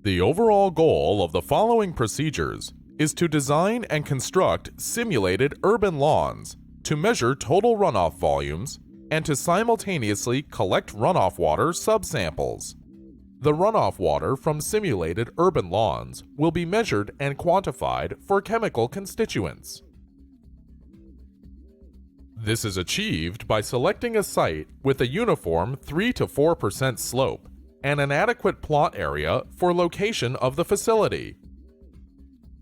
The overall goal of the following procedures is to design and construct simulated urban lawns to measure total runoff volumes and to simultaneously collect runoff water subsamples. The runoff water from simulated urban lawns will be measured and quantified for chemical constituents. This is achieved by selecting a site with a uniform 3 to 4% slope and an adequate plot area for location of the facility.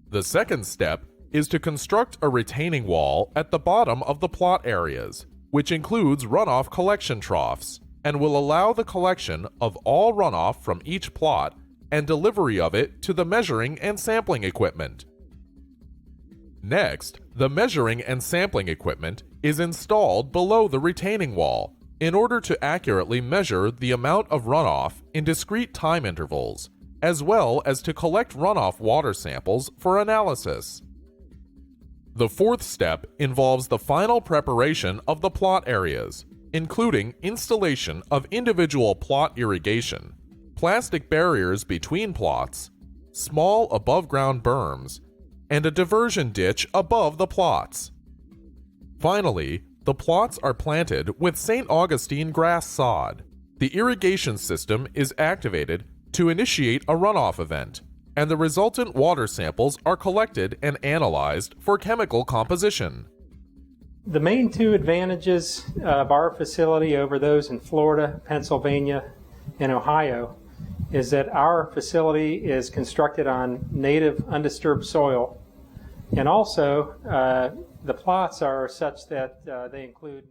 The second step is to construct a retaining wall at the bottom of the plot areas, which includes runoff collection troughs, and will allow the collection of all runoff from each plot and delivery of it to the measuring and sampling equipment. Next, the measuring and sampling equipment is installed below the retaining wall in order to accurately measure the amount of runoff in discrete time intervals, as well as to collect runoff water samples for analysis. The fourth step involves the final preparation of the plot areas, including installation of individual plot irrigation, plastic barriers between plots, small above-ground berms, and a diversion ditch above the plots. Finally, the plots are planted with St. Augustine grass sod. The irrigation system is activated to initiate a runoff event, and the resultant water samples are collected and analyzed for chemical composition. The main two advantages of our facility over those in Florida, Pennsylvania, and Ohio is that our facility is constructed on native undisturbed soil, and also the plots are such that they include